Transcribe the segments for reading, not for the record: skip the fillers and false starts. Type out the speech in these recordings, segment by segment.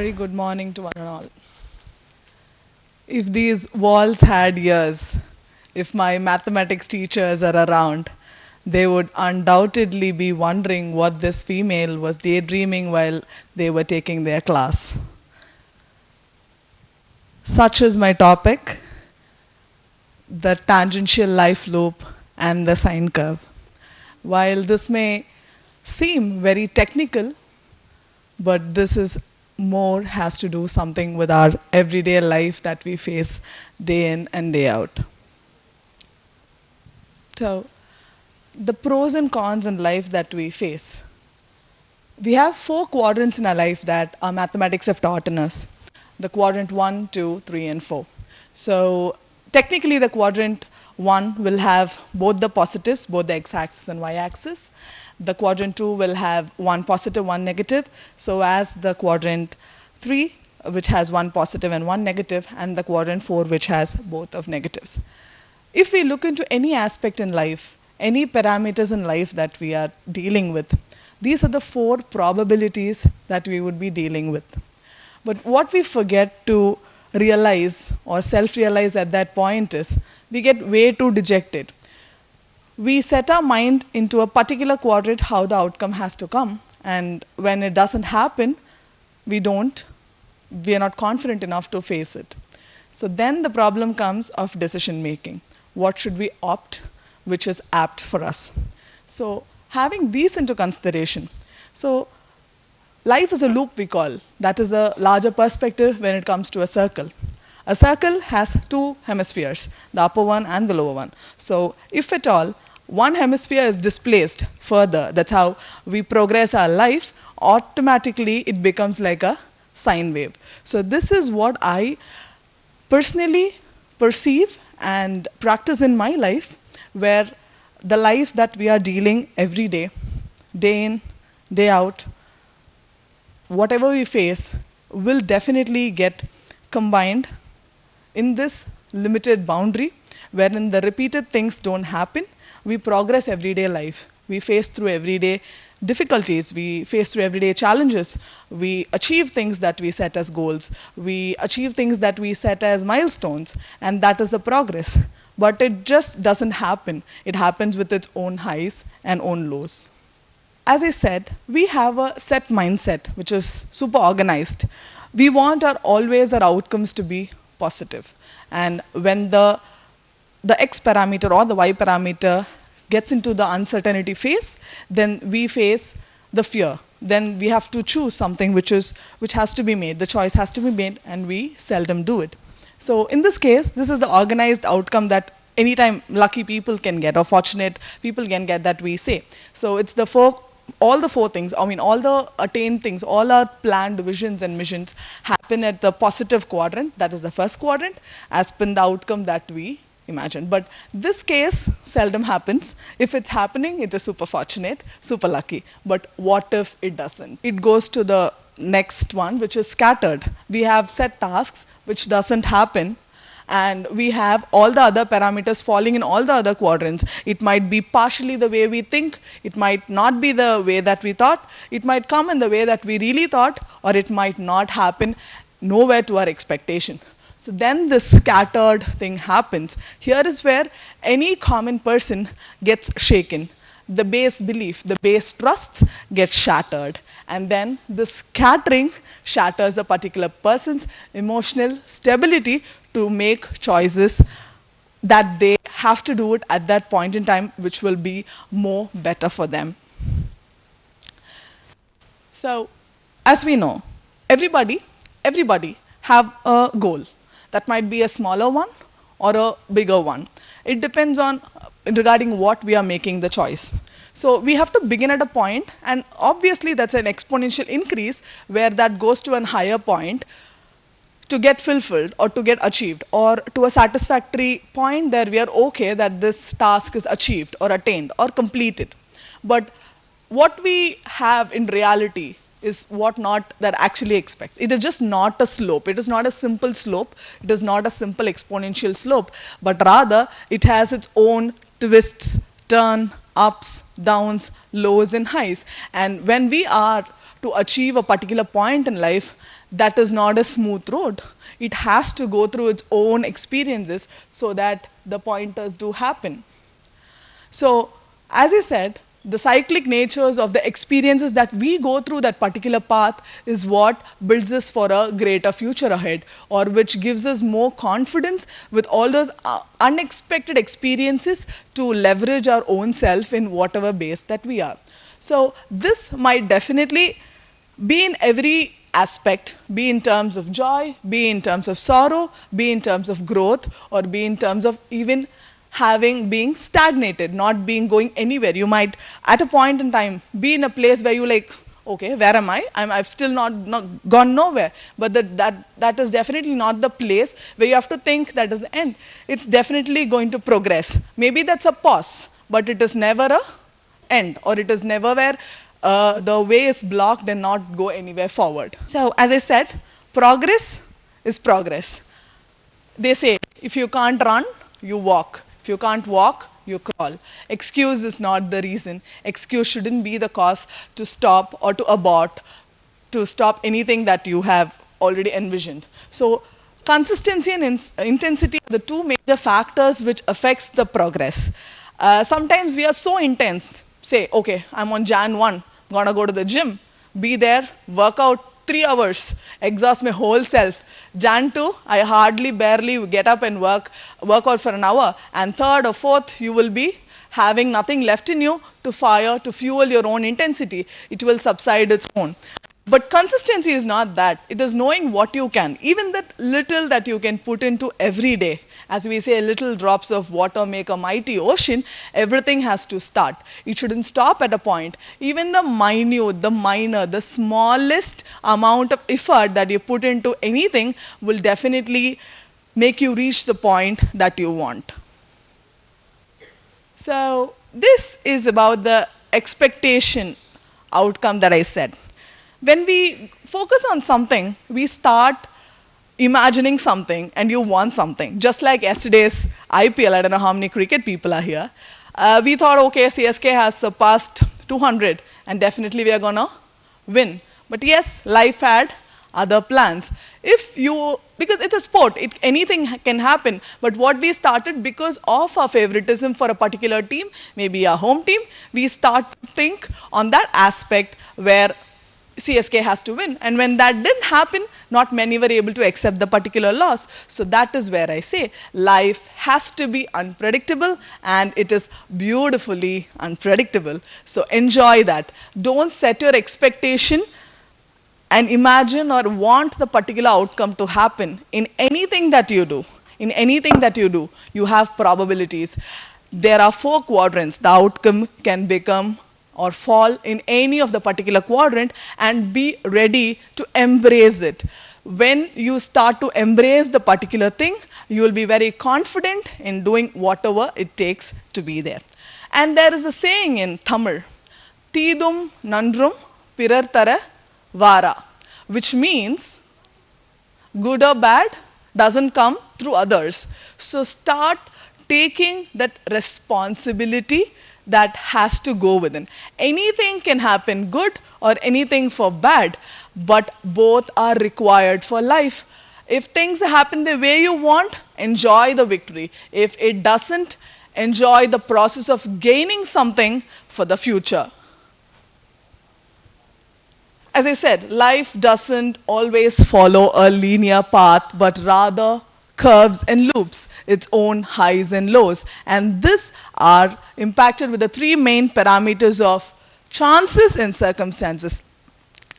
Very good morning to one and all. If these walls had ears, if my mathematics teachers are around, they would undoubtedly be wondering what this female was daydreaming while they were taking their class. Such is my topic, the tangential life loop and the sine curve. While this may seem very technical, but this is more has to do something with our everyday life that we face day in and day out. So, the pros and cons in life that we face. We have 4 quadrants in our life that our mathematics have taught in us. The quadrant 1, 2, 3, and 4. So, technically the quadrant 1 will have both the positives, both the x-axis and y-axis. The quadrant 2 will have 1 positive, 1 negative, so as the quadrant 3, which has 1 positive and 1 negative, and the quadrant 4, which has both of negatives. If we look into any aspect in life, any parameters in life that we are dealing with, these are the 4 probabilities that we would be dealing with. But what we forget to realize or self-realize at that point is, we get way too dejected. We set our mind into a particular quadrant how the outcome has to come, and when it doesn't happen, we are not confident enough to face it. So then the problem comes of decision making. What should we opt, which is apt for us? So having these into consideration. So life is a loop, we call. That is a larger perspective when it comes to a circle. A circle has 2 hemispheres, the upper one and the lower one. So if at all, one hemisphere is displaced further, that's how we progress our life, automatically it becomes like a sine wave. So this is what I personally perceive and practice in my life, where the life that we are dealing every day, day in, day out, whatever we face will definitely get combined in this limited boundary, wherein the repeated things don't happen. We progress everyday life. We face through everyday difficulties. We face through everyday challenges. We achieve things that we set as goals. We achieve things that we set as milestones. And that is the progress. But it just doesn't happen. It happens with its own highs and own lows. As I said, we have a set mindset, which is super organized. We want always our outcomes to be positive. And when the x parameter or the y parameter gets into the uncertainty phase, then we face the fear. Then we have to choose something which has to be made. The choice has to be made, and we seldom do it. So in this case, this is the organized outcome that anytime lucky people can get, or fortunate people can get, that we say. So it's all the 4 things, all the attained things, all our planned visions and missions happen at the positive quadrant, that is the first quadrant, as per the outcome that we imagine. But this case seldom happens. If it's happening, it is super fortunate, super lucky. But what if it doesn't? It goes to the next one, which is scattered. We have set tasks which doesn't happen, and we have all the other parameters falling in all the other quadrants. It might be partially the way we think, it might not be the way that we thought, it might come in the way that we really thought, or it might not happen nowhere to our expectation. So then this scattered thing happens. Here is where any common person gets shaken. The base belief, the base trusts get shattered. And then the scattering shatters a particular person's emotional stability to make choices that they have to do it at that point in time, which will be more better for them. So, as we know, everybody have a goal. That might be a smaller one or a bigger one. It depends on regarding what we are making the choice. So we have to begin at a point, and obviously that's an exponential increase where that goes to a higher point to get fulfilled or to get achieved, or to a satisfactory point where we are okay that this task is achieved or attained or completed. But what we have in reality is what not that actually expects. It is just not a slope. It is not a simple slope. It is not a simple exponential slope, but rather it has its own twists, turn, ups, downs, lows and highs. And when we are to achieve a particular point in life, that is not a smooth road. It has to go through its own experiences so that the pointers do happen. So, as I said, the cyclic natures of the experiences that we go through that particular path is what builds us for a greater future ahead, or which gives us more confidence with all those unexpected experiences to leverage our own self in whatever base that we are. So, this might definitely be in every aspect, be in terms of joy, be in terms of sorrow, be in terms of growth, or be in terms of even being stagnated, not being going anywhere. You might at a point in time be in a place where you like, okay, where am I? I've still not gone nowhere. But that is definitely not the place where you have to think that is the end. It's definitely going to progress. Maybe that's a pause, but it is never a end, or it is never where the way is blocked and not go anywhere forward. So as I said, progress is progress. They say, if you can't run, you walk. If you can't walk, you crawl. Excuse is not the reason. Excuse shouldn't be the cause to stop or to abort, to stop anything that you have already envisioned. So consistency and intensity are the two major factors which affects the progress. Sometimes we are so intense. Say, okay, I'm on Jan 1, I'm gonna go to the gym, be there, work out 3 hours, exhaust my whole self. Jan 2, I hardly barely get up and work out for an hour. And 3rd or 4th, you will be having nothing left in you to fire, to fuel your own intensity. It will subside its own. But consistency is not that. It is knowing what you can. Even that little that you can put into every day. As we say, little drops of water make a mighty ocean. Everything has to start. It shouldn't stop at a point. Even the minute, the minor, the smallest amount of effort that you put into anything will definitely make you reach the point that you want. So this is about the expectation outcome that I said. When we focus on something, we start imagining something and you want something. Just like yesterday's IPL, I don't know how many cricket people are here. We thought, okay, CSK has surpassed 200 and definitely we are going to win. But yes, life had other plans. Because it's a sport, anything can happen. But what we started because of our favoritism for a particular team, maybe our home team, we start to think on that aspect where CSK has to win. And when that didn't happen, not many were able to accept the particular loss. So that is where I say life has to be unpredictable, and it is beautifully unpredictable. So enjoy that. Don't set your expectation and imagine or want the particular outcome to happen in anything that you do. In anything that you do, you have probabilities. There are 4 quadrants. The outcome can become or fall in any of the particular quadrant, and be ready to embrace it. When you start to embrace the particular thing, you will be very confident in doing whatever it takes to be there. And there is a saying in Tamil, Teedum Nandrum Pirar Tara Vara, which means good or bad doesn't come through others. So start taking that responsibility that has to go within. Anything can happen good or anything for bad, but both are required for life. If things happen the way you want, enjoy the victory. If it doesn't, enjoy the process of gaining something for the future. As I said, life doesn't always follow a linear path, but rather curves and loops, its own highs and lows. And these are impacted with the 3 main parameters of chances and circumstances.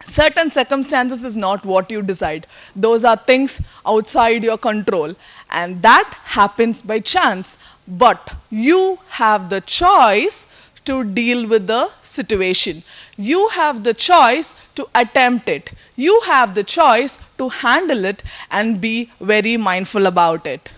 Certain circumstances is not what you decide. Those are things outside your control. And that happens by chance. But you have the choice to deal with the situation. You have the choice to attempt it. You have the choice to handle it and be very mindful about it.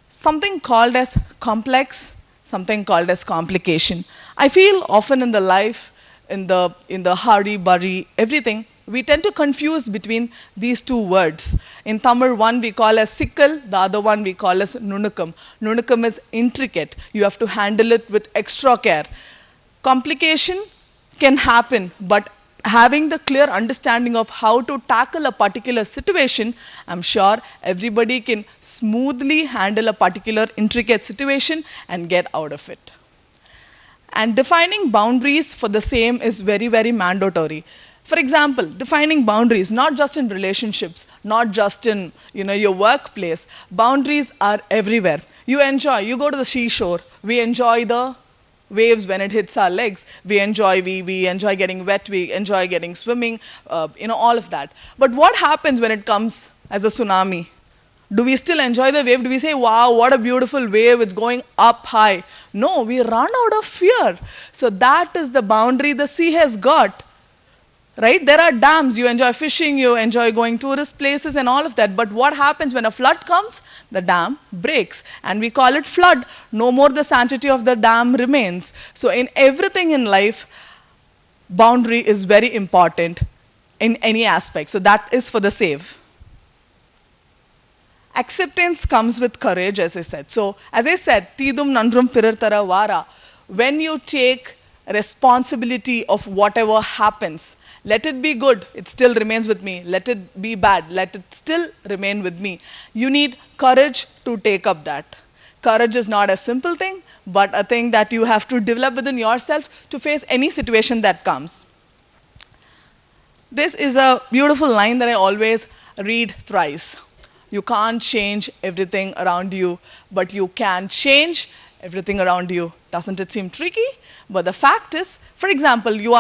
Something called as complex, something called as complication. I feel often in the life, in the hurry, burry, everything, we tend to confuse between these 2 words. In Tamil, one we call as sickle, the other one we call as nunukam. Nunukam is intricate. You have to handle it with extra care. Complication can happen, but having the clear understanding of how to tackle a particular situation, I'm sure everybody can smoothly handle a particular intricate situation and get out of it. And defining boundaries for the same is very, very mandatory. For example, defining boundaries, not just in relationships, not just in your workplace. Boundaries are everywhere. You go to the seashore, we enjoy the waves when it hits our legs. We enjoy getting wet, we enjoy getting swimming, all of that. But what happens when it comes as a tsunami? Do we still enjoy the wave? Do we say, wow, what a beautiful wave, it's going up high? No, we run out of fear. So that is the boundary the sea has got. Right? There are dams, you enjoy fishing, you enjoy going tourist places and all of that. But what happens when a flood comes? The dam breaks and we call it flood. No more the sanctity of the dam remains. So in everything in life, boundary is very important in any aspect. So that is for the save. Acceptance comes with courage, as I said. So as I said, Tidum Nandrum Pirartara Vara, when you take responsibility of whatever happens, let it be good, it still remains with me. Let it be bad, let it still remain with me. You need courage to take up that. Courage is not a simple thing, but a thing that you have to develop within yourself to face any situation that comes. This is a beautiful line that I always read thrice. You can't change everything around you, but you can change everything around you. Doesn't it seem tricky? But the fact is, for example, you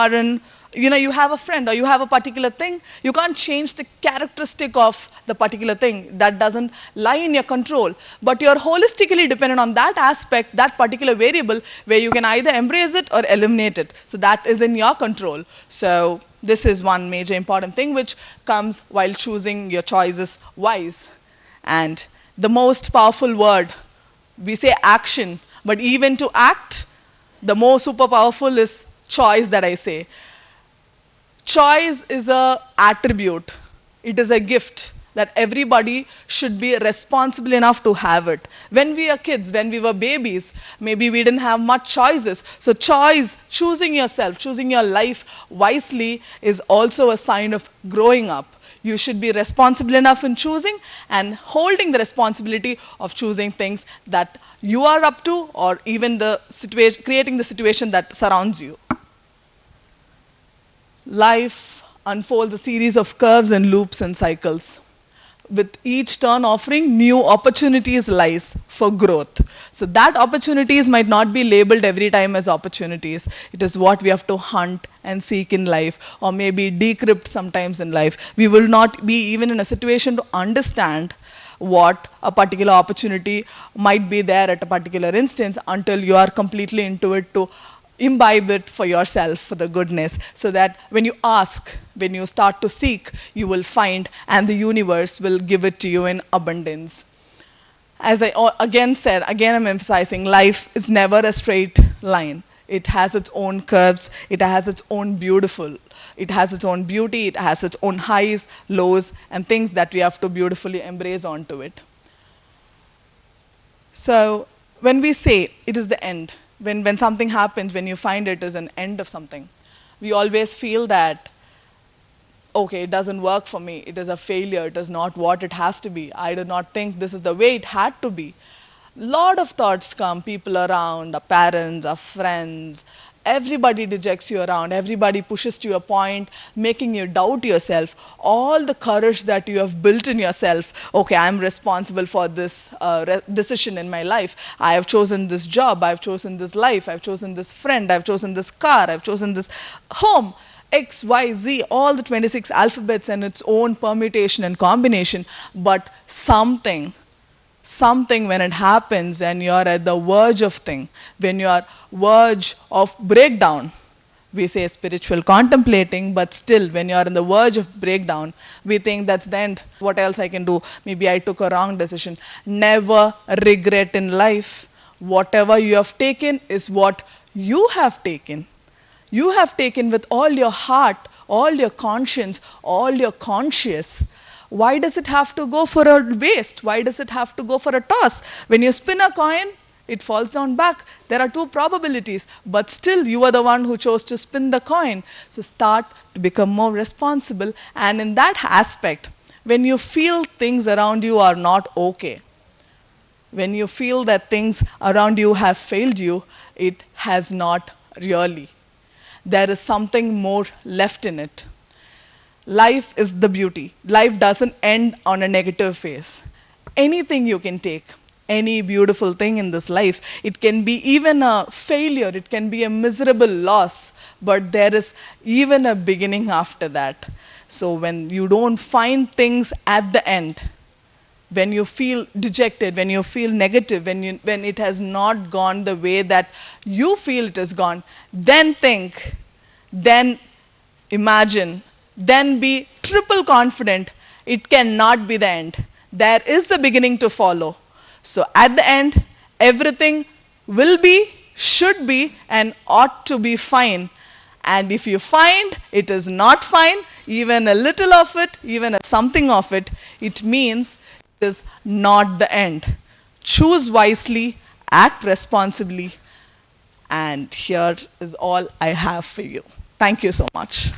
have a friend or you have a particular thing, you can't change the characteristic of the particular thing. That doesn't lie in your control. But you're holistically dependent on that aspect, that particular variable, where you can either embrace it or eliminate it. So that is in your control. So this is one major important thing which comes while choosing your choices wise. And the most powerful word, we say action, but even to act, the more super powerful is choice that I say. Choice is an attribute. It is a gift that everybody should be responsible enough to have it. When we are kids, when we were babies, maybe we didn't have much choices. So choice, choosing yourself, choosing your life wisely is also a sign of growing up. You should be responsible enough in choosing and holding the responsibility of choosing things that you are up to, or even the situation, creating the situation that surrounds you. Life unfolds a series of curves and loops and cycles, with each turn offering new opportunities lies for growth. So that opportunities might not be labeled every time as opportunities. It is what we have to hunt and seek in life, or maybe decrypt sometimes in life. We will not be even in a situation to understand what a particular opportunity might be there at a particular instance until you are completely into it to imbibe it for yourself, for the goodness, so that when you ask, when you start to seek, you will find, and the universe will give it to you in abundance. As I again said, again I'm emphasizing, life is never a straight line. It has its own curves, it has its own beauty, it has its own highs, lows, and things that we have to beautifully embrace onto it. So when we say it is the end, when something happens, when you find it is an end of something, we always feel that, okay, it doesn't work for me, it is a failure, it is not what it has to be, I do not think this is the way it had to be. Lot of thoughts come, people around, our parents, our friends, everybody dejects you around, everybody pushes to a point, making you doubt yourself. All the courage that you have built in yourself, okay, I'm responsible for this decision in my life. I have chosen this job, I've chosen this life, I've chosen this friend, I've chosen this car, I've chosen this home. X, Y, Z, all the 26 alphabets and its own permutation and combination. But something when it happens and you're at the verge of thing, when you're verge of breakdown, we say spiritual contemplating, but still when you're in the verge of breakdown, we think that's the end. What else I can do? Maybe I took a wrong decision. Never regret in life. Whatever you have taken is what you have taken. You have taken with all your heart, all your conscience, all your conscious. Why does it have to go for a waste? Why does it have to go for a toss? When you spin a coin, it falls down back. There are two probabilities, but still you are the one who chose to spin the coin. So start to become more responsible. And in that aspect, when you feel things around you are not okay, when you feel that things around you have failed you, it has not really. There is something more left in it. Life is the beauty. Life doesn't end on a negative phase. Anything you can take, any beautiful thing in this life, it can be even a failure, it can be a miserable loss, but there is even a beginning after that. So when you don't find things at the end, when you feel dejected, when you feel negative, when it has not gone the way that you feel it has gone, then think, then imagine, then be triple confident it cannot be the end. There is the beginning to follow. So at the end, everything will be, should be, and ought to be fine. And if you find it is not fine, even a little of it, even a something of it, it means it is not the end. Choose wisely, act responsibly, and here is all I have for you. Thank you so much.